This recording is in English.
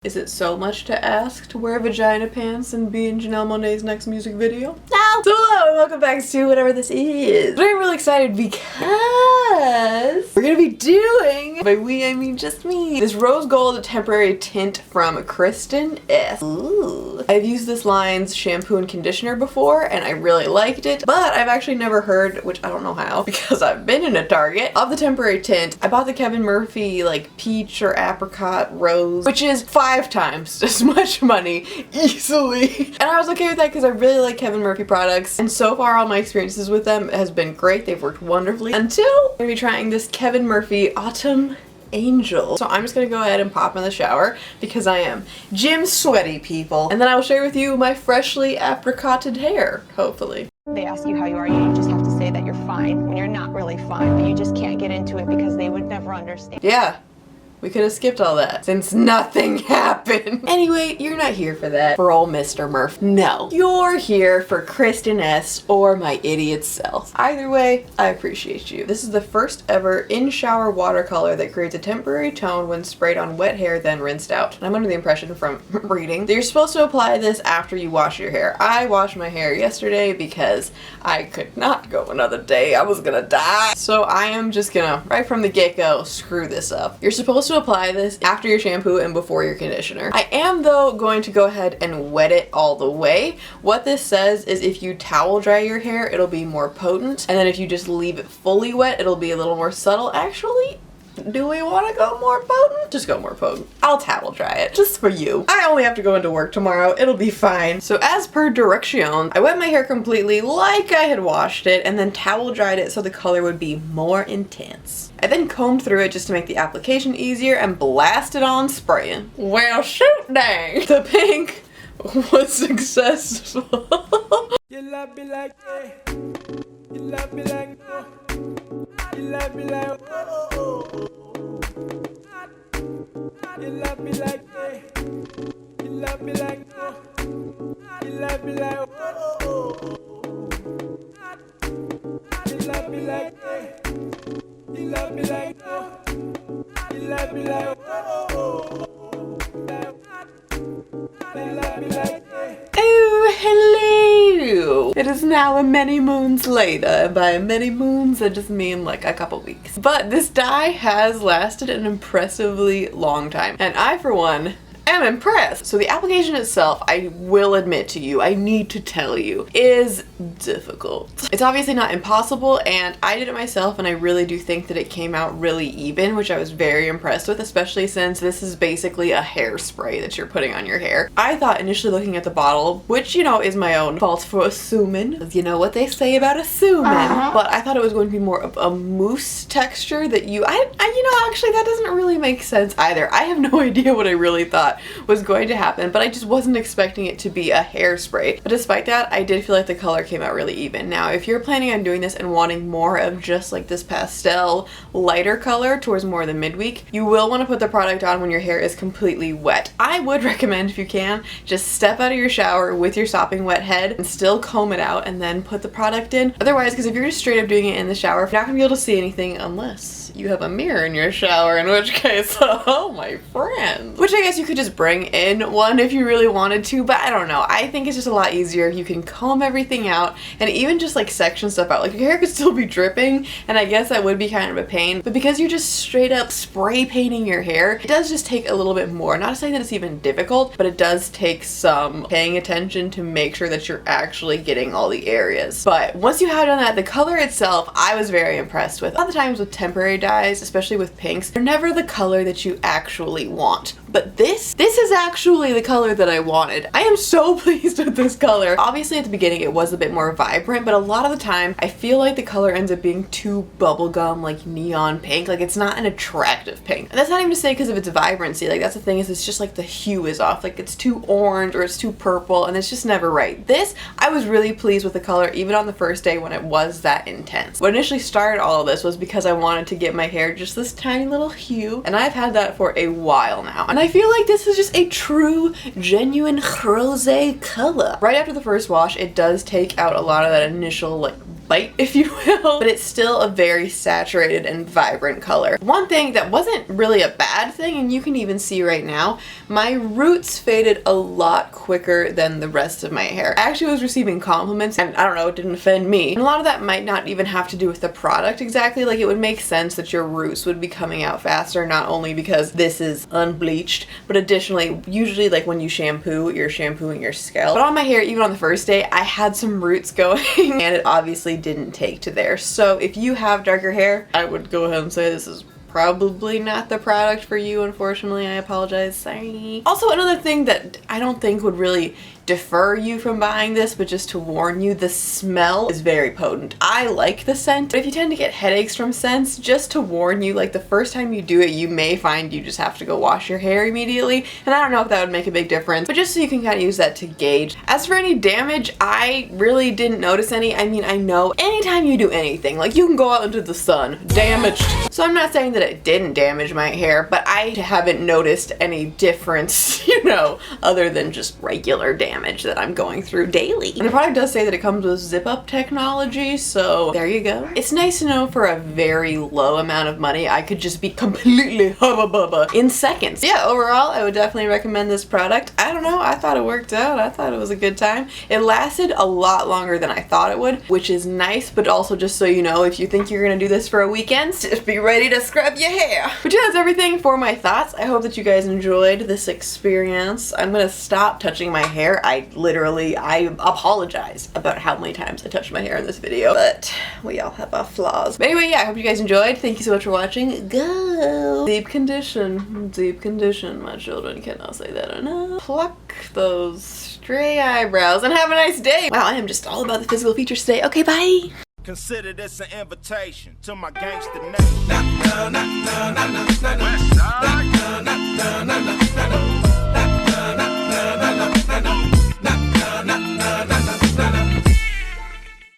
Is it so much to ask to wear vagina pants and be in Janelle Monáe's next music video? No! So hello and welcome back to whatever this is. But I'm really excited because we're gonna be doing, by we I mean just me, this rose gold temporary tint from Kristin Ess. Ooh. I've used this line's shampoo and conditioner before and I really liked it, but I've actually never heard, which I don't know how because I've been in a Target, of the temporary tint. I bought the Kevin Murphy like peach or apricot rose, which is 5 times as much money easily. And I was okay with that because I really like Kevin Murphy products, and so far all my experiences with them has been great. They've worked wonderfully until I'm gonna be trying this Kevin Murphy Autumn Angel. So I'm just gonna go ahead and pop in the shower because I am gym sweaty, people. And then I will share with you my freshly apricoted hair, hopefully. They ask you how you are, you just have to say that you're fine when you're not really fine, but you just can't get into it because they would never understand. Yeah. We could have skipped all that since nothing happened. Anyway, you're not here for that, for old Mr. Murph. No, you're here for Kristin Ess or my idiot self. Either way, I appreciate you. This is the first ever in-shower watercolor that creates a temporary tone when sprayed on wet hair then rinsed out. And I'm under the impression from reading that you're supposed to apply this after you wash your hair. I washed my hair yesterday because I could not go another day. I was gonna die. So I am just gonna, right from the get-go, screw this up. You're supposed to apply this after your shampoo and before your conditioner. I am though going to go ahead and wet it all the way. What this says is if you towel dry your hair, it'll be more potent, and then if you just leave it fully wet, it'll be a little more subtle. Actually, do we want to go more potent? Just go more potent. I'll towel dry it, just for you. I only have to go into work tomorrow. It'll be fine. So as per direction, I wet my hair completely like I had washed it and then towel dried it so the color would be more intense. I then combed through it just to make the application easier and blasted on spraying. Well, shoot dang! The pink was successful. You love me like that. You love me like that. You love me like oh. You love me like that. You love me like that. You love me like oh. You love me like that. You love me like that. You love me like oh. You love me like that. Oh, hello! It is now many moons later, and by many moons I just mean like a couple weeks. But this dye has lasted an impressively long time, and I, for one, am impressed. So the application itself, I will admit to you, I need to tell you, is difficult. It's obviously not impossible, and I did it myself, and I really do think that it came out really even, which I was very impressed with, especially since this is basically a hairspray that you're putting on your hair. I thought initially looking at the bottle, which, you know, is my own fault for assuming, you know what they say about assuming, but I thought it was going to be more of a mousse texture that you know, actually that doesn't really make sense either. I have no idea what I really thought was going to happen, but I just wasn't expecting it to be a hairspray. But despite that, I did feel like the color came out really even. Now, if you're planning on doing this and wanting more of just like this pastel lighter color towards more of the midweek, you will want to put the product on when your hair is completely wet. I would recommend, if you can, just step out of your shower with your sopping wet head and still comb it out and then put the product in. Otherwise, because if you're just straight up doing it in the shower, you're not gonna be able to see anything unless you have a mirror in your shower, in which case, oh my friends. Which I guess you could just bring in one if you really wanted to, but I don't know. I think it's just a lot easier. You can comb everything out and even just like section stuff out. Like your hair could still be dripping, and I guess that would be kind of a pain, but because you're just straight up spray painting your hair, it does just take a little bit more. Not to say that it's even difficult, but it does take some paying attention to make sure that you're actually getting all the areas. But once you have done that, the color itself, I was very impressed with. A lot of the times with temporary dyes, especially with pinks, they're never the color that you actually want. But this is actually the color that I wanted. I am so pleased with this color. Obviously at the beginning it was a bit more vibrant, but a lot of the time I feel like the color ends up being too bubblegum, like neon pink. Like it's not an attractive pink. And that's not even to say because of its vibrancy. Like that's the thing, is it's just like the hue is off. Like it's too orange or it's too purple, and it's just never right. This, I was really pleased with the color even on the first day when it was that intense. What initially started all of this was because I wanted to get my hair just this tiny little hue, and I've had that for a while now. And I feel like this is just a true, genuine rosé color. Right after the first wash, it does take out a lot of that initial like light, if you will, but it's still a very saturated and vibrant color. One thing that wasn't really a bad thing, and you can even see right now, my roots faded a lot quicker than the rest of my hair. I actually was receiving compliments, and I don't know, it didn't offend me. And a lot of that might not even have to do with the product exactly. Like, it would make sense that your roots would be coming out faster, not only because this is unbleached, but additionally, usually like when you shampoo, you're shampooing your scalp. But on my hair, even on the first day, I had some roots going and it obviously didn't take to there. So if you have darker hair, I would go ahead and say this is probably not the product for you, unfortunately. I apologize, sorry. Also, another thing that I don't think would really defer you from buying this, but just to warn you, the smell is very potent. I like the scent, but if you tend to get headaches from scents, just to warn you, like the first time you do it, you may find you just have to go wash your hair immediately, and I don't know if that would make a big difference, but just so you can kind of use that to gauge. As for any damage, I really didn't notice any. I mean, I know anytime you do anything, like you can go out into the sun, damaged. So I'm not saying that it didn't damage my hair, but I haven't noticed any difference, you know, other than just regular damage that I'm going through daily. And the product does say that it comes with zip-up technology, so there you go. It's nice to know for a very low amount of money, I could just be completely hubba bubba in seconds. Yeah, overall, I would definitely recommend this product. I don't know, I thought it worked out. I thought it was a good time. It lasted a lot longer than I thought it would, which is nice, but also just so you know, if you think you're gonna do this for a weekend, just be ready to scrub your hair. But yeah, that's everything for my thoughts. I hope that you guys enjoyed this experience. I'm gonna stop touching my hair. I apologize about how many times I touched my hair in this video, but we all have our flaws. But anyway, yeah, I hope you guys enjoyed. Thank you so much for watching. Go! Deep condition, my children cannot say that enough. Pluck those stray eyebrows and have a nice day. Wow, I am just all about the physical features today. Okay, bye! Consider this an invitation to my gangster name.